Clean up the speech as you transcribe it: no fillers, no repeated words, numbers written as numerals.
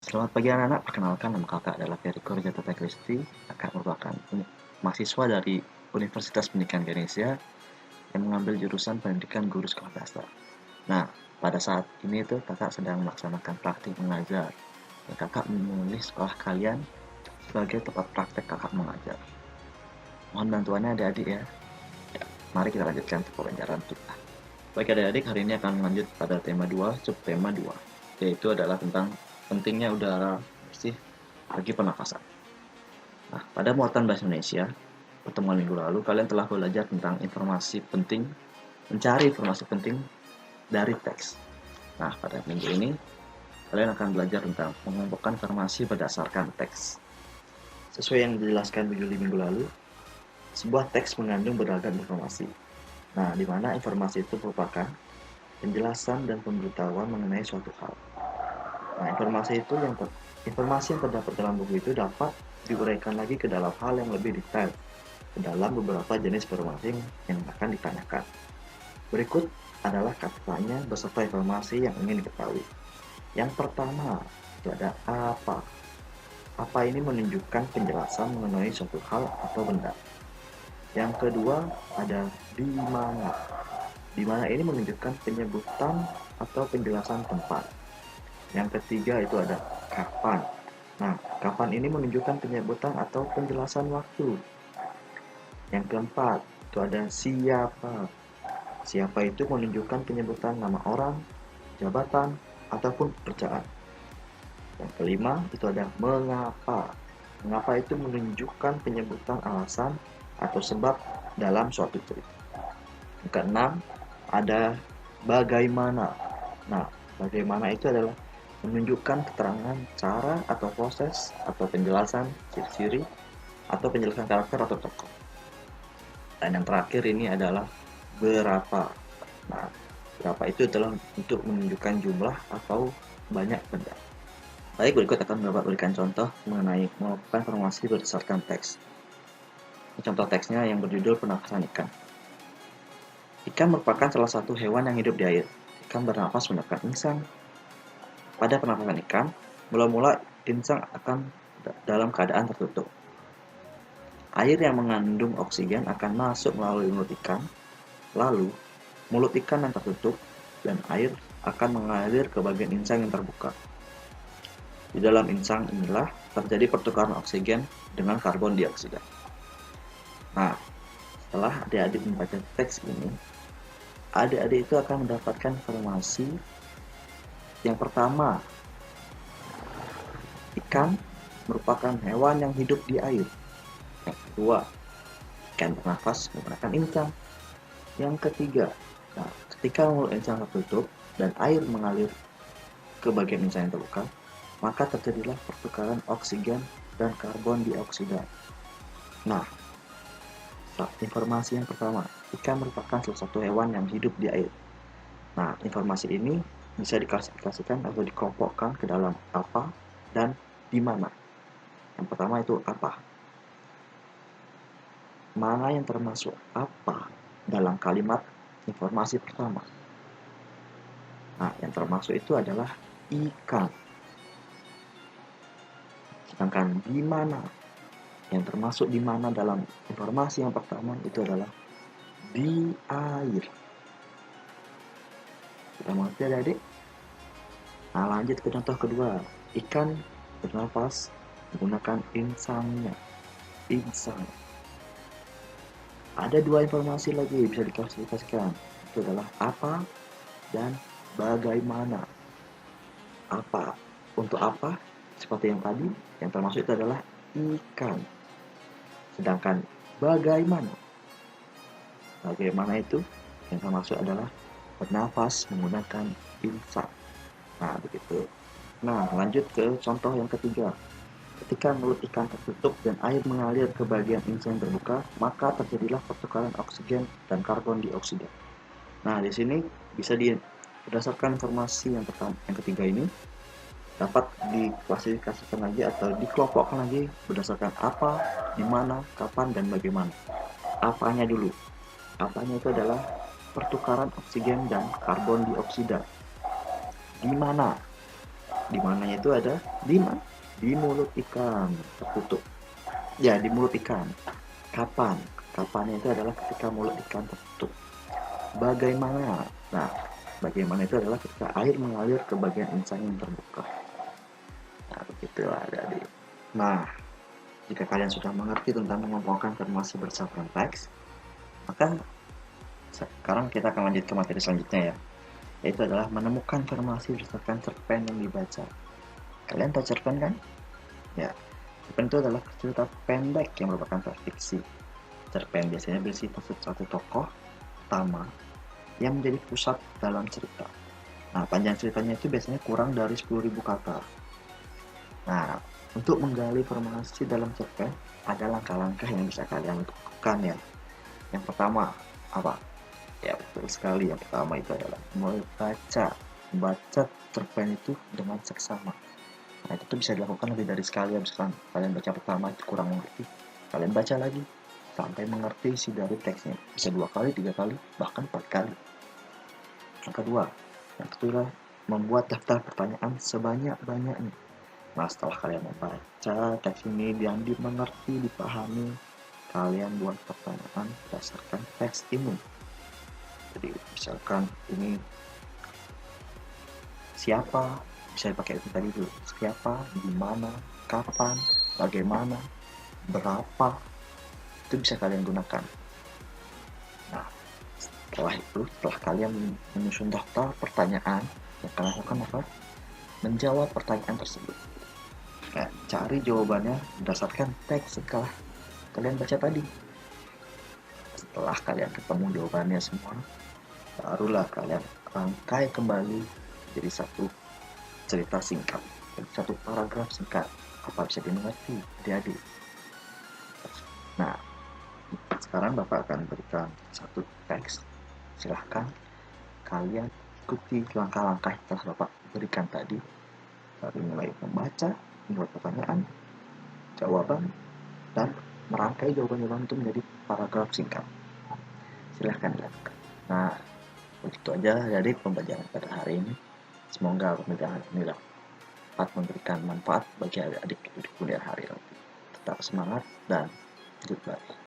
Selamat pagi anak-anak, perkenalkan nama kakak adalah Ferry Jatata Kristi. Kakak merupakan mahasiswa dari Universitas Pendidikan Indonesia yang mengambil jurusan Pendidikan Guru Sekolah Dasar. Nah, pada saat ini tuh kakak sedang melaksanakan praktik mengajar. Dan kakak menulis sekolah kalian sebagai tempat praktek kakak mengajar. Mohon bantuannya adik-adik ya. Ya, mari kita lanjutkan pembelajaran kita. Baik adik-adik, hari ini akan lanjut pada tema 2, subtema 2, yaitu adalah tentang pentingnya udara bersih bagi pernafasan. Nah, pada muatan bahasa Indonesia, pertemuan minggu lalu kalian telah belajar tentang informasi penting, mencari informasi penting dari teks. Nah, pada minggu ini kalian akan belajar tentang mengumpulkan informasi berdasarkan teks. Sesuai yang dijelaskan di minggu lalu, sebuah teks mengandung beragam informasi. Nah, di mana informasi itu merupakan penjelasan dan pemberitahuan mengenai suatu hal. Nah, informasi yang terdapat dalam buku itu dapat diuraikan lagi ke dalam hal yang lebih detail ke dalam beberapa jenis informasi yang akan ditanyakan. Berikut adalah katanya beserta informasi yang ingin diketahui. Yang pertama, itu ada apa. Apa ini menunjukkan penjelasan mengenai suatu hal atau benda. Yang kedua, ada di mana. Di mana ini menunjukkan penyebutan atau penjelasan tempat. Yang ketiga itu ada kapan. Nah, kapan ini menunjukkan penyebutan atau penjelasan waktu. Yang keempat, itu ada siapa. Siapa itu menunjukkan penyebutan nama orang, jabatan, ataupun pekerjaan. Yang kelima, itu ada mengapa. Mengapa itu menunjukkan penyebutan alasan atau sebab dalam suatu cerita. Yang keenam, ada bagaimana. Nah, bagaimana itu adalah menunjukkan keterangan cara atau proses atau penjelasan ciri-ciri atau penjelasan karakter atau tokoh. Dan yang terakhir ini adalah berapa. Nah, berapa itu adalah untuk menunjukkan jumlah atau banyak benda. Baik, berikut akan Bapak berikan contoh mengenai mengumpulkan informasi berdasarkan teks. Contoh teksnya yang berjudul pernafasan ikan. Ikan merupakan salah satu hewan yang hidup di air. Ikan bernafas menggunakan insang. Pada pernafasan ikan, mula-mula insang akan dalam keadaan tertutup. Air yang mengandung oksigen akan masuk melalui mulut ikan, lalu mulut ikan yang tertutup dan air akan mengalir ke bagian insang yang terbuka. Di dalam insang inilah terjadi pertukaran oksigen dengan karbon dioksida. Nah, setelah adik-adik membaca teks ini, adik-adik itu akan mendapatkan informasi. Yang pertama, ikan merupakan hewan yang hidup di air. Yang kedua, ikan bernafas menggunakan insang. Yang ketiga, nah, ketika mulut insang tertutup dan air mengalir ke bagian insang yang terbuka, maka terjadilah pertukaran oksigen dan karbon dioksida. Nah, informasi yang pertama, ikan merupakan salah satu hewan yang hidup di air. Nah, informasi ini bisa diklasifikasikan atau dikelompokkan ke dalam apa dan di mana. Yang pertama itu apa. Mana yang termasuk apa dalam kalimat informasi pertama? Nah, yang termasuk itu adalah ikan. Sedangkan di mana? Yang termasuk di mana dalam informasi yang pertama itu adalah di air. Sudah mengerti adik-adik? Nah, lanjut ke contoh kedua. Ikan bernafas menggunakan insangnya. Insang. Ada dua informasi lagi bisa diklasifikasikan. Itu adalah apa dan bagaimana. Apa? Untuk apa? Seperti yang tadi, yang termasuk itu adalah ikan. Sedangkan bagaimana? Bagaimana itu? Yang termasuk adalah bernafas menggunakan insang. Nah, begitu. Nah, lanjut ke contoh yang ketiga. Ketika mulut ikan tertutup dan air mengalir ke bagian insang terbuka, maka terjadilah pertukaran oksigen dan karbon dioksida. Nah, di sini bisa berdasarkan informasi yang ketiga ini dapat diklasifikasikan lagi atau dikelompokkan lagi berdasarkan apa, di mana, kapan, dan bagaimana. Apanya dulu? Apanya itu adalah pertukaran oksigen dan karbon dioksida. Di mana? Di mananya itu ada di mana? Di mulut ikan tertutup. Ya, di mulut ikan. Kapan? Kapannya itu adalah ketika mulut ikan tertutup. Bagaimana? Nah, bagaimana itu adalah ketika air mengalir ke bagian insang yang terbuka. Nah, begitulah adik-adik. Nah, jika kalian sudah mengerti tentang mengumpulkan informasi berdasarkan teks, maka sekarang kita akan lanjut ke materi selanjutnya ya, yaitu adalah menemukan informasi berdasarkan cerpen yang dibaca. Kalian tahu cerpen kan? Ya, cerpen itu adalah cerita pendek yang merupakan fiksi. Cerpen biasanya berisi satu tokoh utama yang menjadi pusat dalam cerita. Nah, panjang ceritanya itu biasanya kurang dari 10.000 kata. Nah, untuk menggali informasi dalam cerpen, ada langkah-langkah yang bisa kalian lakukan ya. Yang pertama, apa? Ya, betul sekali. Yang pertama itu adalah membaca cerpen itu dengan seksama. Nah, itu tuh bisa dilakukan lebih dari sekali ya. Misalkan kalian baca pertama itu kurang mengerti, kalian baca lagi sampai mengerti isi dari teksnya. Bisa 2 kali, 3 kali, bahkan 4 kali. Yang kedua, membuat daftar pertanyaan sebanyak-banyaknya. Nah, setelah kalian membaca teks ini dan dimengerti, dipahami, kalian buat pertanyaan berdasarkan teks ini. Jadi, misalkan ini siapa, bisa dipakai itu tadi dulu. Siapa, di mana, kapan, bagaimana, berapa, itu bisa kalian gunakan. Nah, setelah kalian menyusun daftar pertanyaan, yang kalian lakukan apa? Menjawab pertanyaan tersebut. Nah, cari jawabannya berdasarkan teks setelah kalian baca tadi. Setelah kalian ketemu jawabannya semua, barulah kalian rangkai kembali jadi satu cerita singkat, jadi satu paragraf singkat. Apa bisa dimengerti adik-adik? Nah, sekarang Bapak akan berikan satu teks. Silahkan kalian ikuti langkah-langkah yang telah Bapak berikan tadi, dari mulai membaca, membuat pertanyaan, jawaban, dan merangkai jawaban-jawaban itu menjadi paragraf singkat. Silahkan dilakukan. Nah, begitu aja dari pembelajaran pada hari ini. Semoga pembelajaran ini dapat memberikan manfaat bagi adik-adik di kuliah hari ini. Tetap semangat dan goodbye.